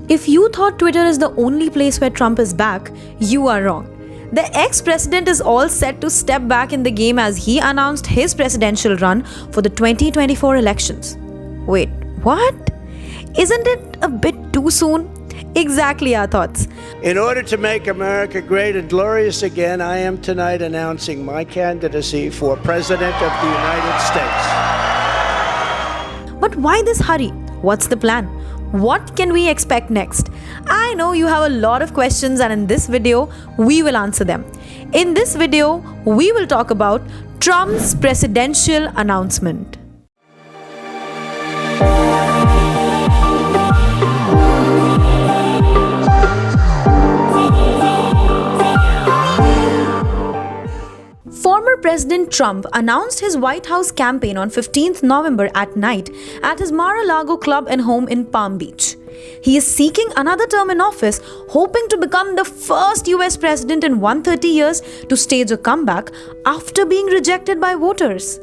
If you thought Twitter is the only place where Trump is back, you are wrong. The ex-president is all set to step back in the game as he announced his presidential run for the 2024 elections. Wait, what? Isn't it a bit too soon? Exactly our thoughts. In order to make America great and glorious again, I am tonight announcing my candidacy for President of the United States. But why this hurry? What's the plan? What can we expect next? I know you have a lot of questions, and in this video, we will answer them. In this video, we will talk about Trump's presidential announcement. Former President Trump announced his White House campaign on 15th November at night at his Mar-a-Lago club and home in Palm Beach. He is seeking another term in office, hoping to become the first US president in 130 years to stage a comeback after being rejected by voters.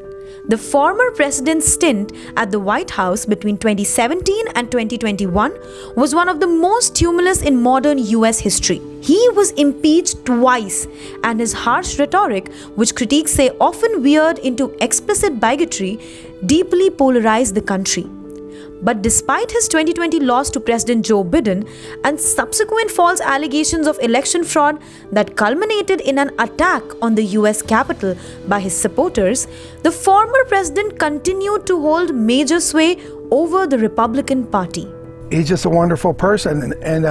The former president's stint at the White House between 2017 and 2021 was one of the most tumultuous in modern US history. He was impeached twice, and his harsh rhetoric, which critics say often veered into explicit bigotry, deeply polarized the country. But despite his 2020 loss to President Joe Biden and subsequent false allegations of election fraud that culminated in an attack on the US Capitol by his supporters, the former president continued to hold major sway over the Republican Party. He's just a wonderful person, and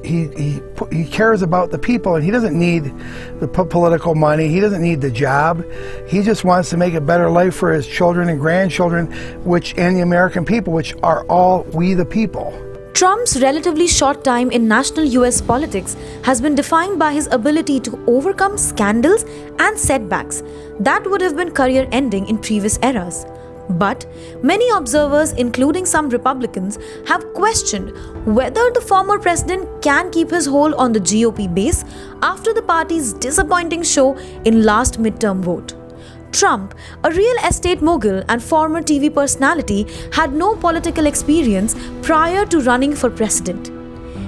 he cares about the people, and he doesn't need the political money. He doesn't need the job. He just wants to make a better life for his children and grandchildren, and the American people, which are all we the people. Trump's relatively short time in national US politics has been defined by his ability to overcome scandals and setbacks that would have been career-ending in previous eras. But many observers, including some Republicans, have questioned whether the former president can keep his hold on the GOP base after the party's disappointing show in last midterm vote. Trump, a real estate mogul and former TV personality, had no political experience prior to running for president.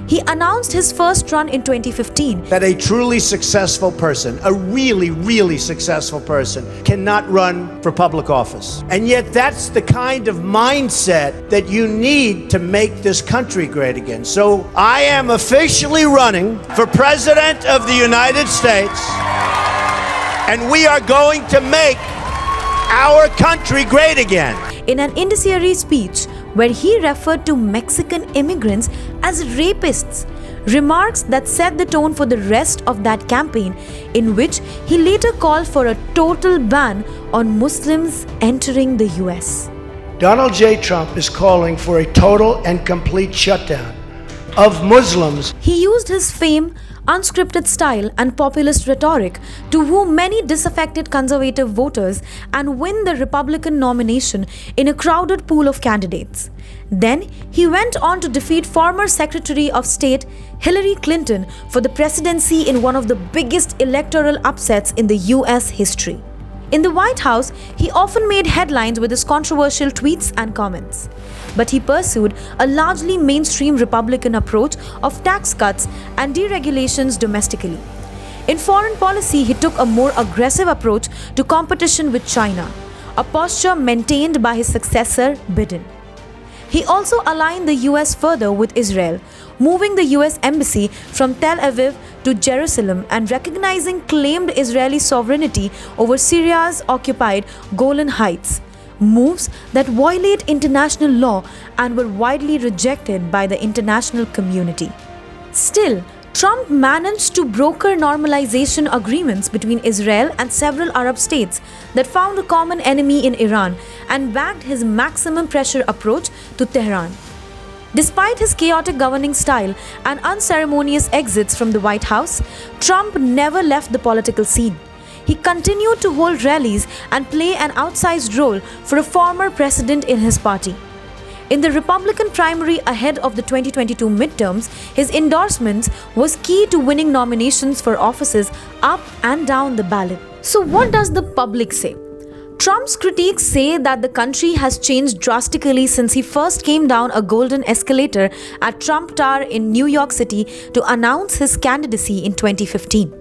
He announced his first run in 2015. That a truly successful person, a really successful person, cannot run for public office. And yet that's the kind of mindset that you need to make this country great again. So I am officially running for President of the United States, and we are going to make our country great again. In an incendiary speech where he referred to Mexican immigrants as rapists, remarks that set the tone for the rest of that campaign, in which he later called for a total ban on Muslims entering the US. Donald J. Trump is calling for a total and complete shutdown of Muslims. He used his fame, unscripted style and populist rhetoric to woo many disaffected conservative voters and win the Republican nomination in a crowded pool of candidates. Then he went on to defeat former Secretary of State Hillary Clinton for the presidency in one of the biggest electoral upsets in the US history. In the White House, he often made headlines with his controversial tweets and comments. But he pursued a largely mainstream Republican approach of tax cuts and deregulations domestically. In foreign policy, he took a more aggressive approach to competition with China, a posture maintained by his successor, Biden. He also aligned the US further with Israel, moving the US embassy from Tel Aviv to Jerusalem and recognizing claimed Israeli sovereignty over Syria's occupied Golan Heights, moves that violate international law and were widely rejected by the international community. Still, Trump managed to broker normalization agreements between Israel and several Arab states that found a common enemy in Iran and backed his maximum pressure approach to Tehran. Despite his chaotic governing style and unceremonious exits from the White House, Trump never left the political scene. He continued to hold rallies and play an outsized role for a former president in his party. In the Republican primary ahead of the 2022 midterms, his endorsements was key to winning nominations for offices up and down the ballot. So what does the public say? Trump's critics say that the country has changed drastically since he first came down a golden escalator at Trump Tower in New York City to announce his candidacy in 2015.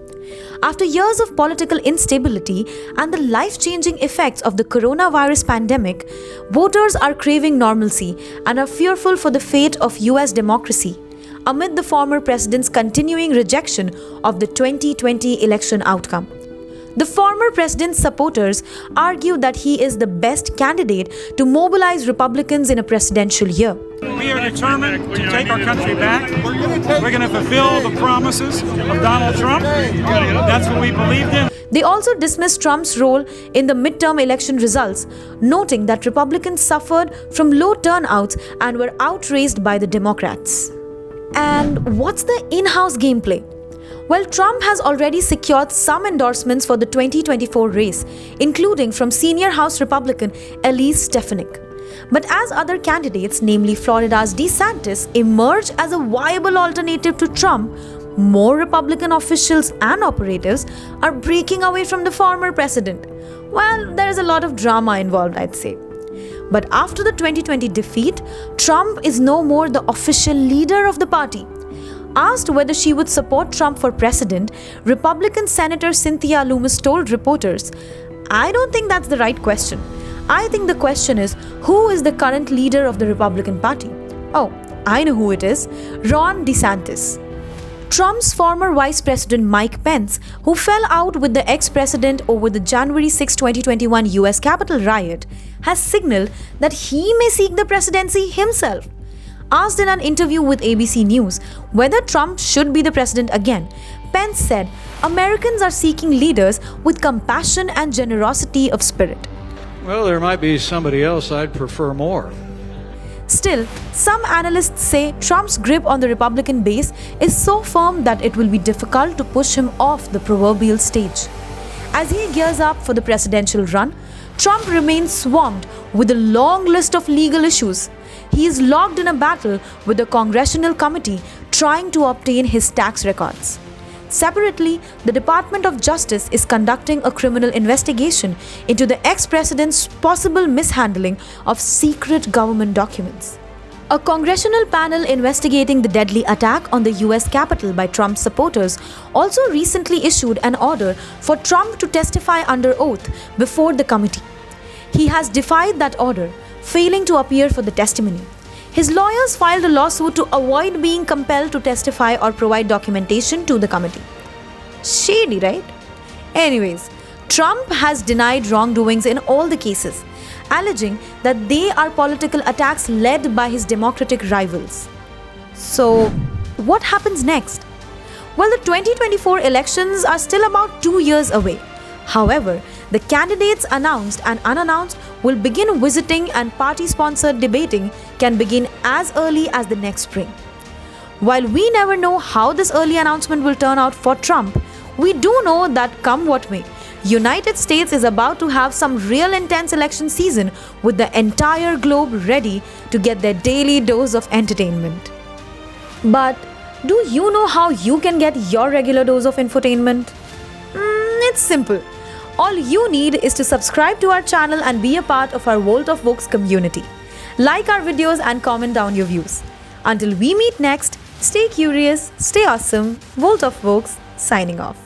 After years of political instability and the life-changing effects of the coronavirus pandemic, voters are craving normalcy and are fearful for the fate of US democracy amid the former president's continuing rejection of the 2020 election outcome. The former president's supporters argue that he is the best candidate to mobilize Republicans in a presidential year. We are determined to take our country back. We're going to fulfill the promises of Donald Trump. That's what we believed in. They also dismissed Trump's role in the midterm election results, noting that Republicans suffered from low turnouts and were outraged by the Democrats. And what's the in-house gameplay? Well, Trump has already secured some endorsements for the 2024 race, including from senior House Republican Elise Stefanik. But as other candidates, namely Florida's DeSantis, emerge as a viable alternative to Trump, more Republican officials and operatives are breaking away from the former president. Well, there is a lot of drama involved, I'd say. But after the 2020 defeat, Trump is no more the official leader of the party. Asked whether she would support Trump for president, Republican Senator Cynthia Lummis told reporters, "I don't think that's the right question. I think the question is, who is the current leader of the Republican Party? Oh, I know who it is. Ron DeSantis." Trump's former Vice President Mike Pence, who fell out with the ex-president over the January 6, 2021 US Capitol riot, has signaled that he may seek the presidency himself. Asked in an interview with ABC News whether Trump should be the president again, Pence said, "Americans are seeking leaders with compassion and generosity of spirit." Well, there might be somebody else I'd prefer more. Still, some analysts say Trump's grip on the Republican base is so firm that it will be difficult to push him off the proverbial stage. As he gears up for the presidential run, Trump remains swamped with a long list of legal issues. He is locked in a battle with the Congressional Committee trying to obtain his tax records. Separately, the Department of Justice is conducting a criminal investigation into the ex-president's possible mishandling of secret government documents. A congressional panel investigating the deadly attack on the US Capitol by Trump supporters also recently issued an order for Trump to testify under oath before the committee. He has defied that order, failing to appear for the testimony. His lawyers filed a lawsuit to avoid being compelled to testify or provide documentation to the committee. Shady, right? Anyways, Trump has denied wrongdoings in all the cases, alleging that they are political attacks led by his Democratic rivals. So, what happens next? Well, the 2024 elections are still about 2 years away. However, the candidates announced and unannounced will begin visiting, and party-sponsored debating can begin as early as the next spring. While we never know how this early announcement will turn out for Trump, we do know that come what may, United States is about to have some real intense election season with the entire globe ready to get their daily dose of entertainment. But do you know how you can get your regular dose of infotainment? It's simple. All you need is to subscribe to our channel and be a part of our Vault of Books community. Like our videos and comment down your views. Until we meet next, stay curious, stay awesome. Vault of Books signing off.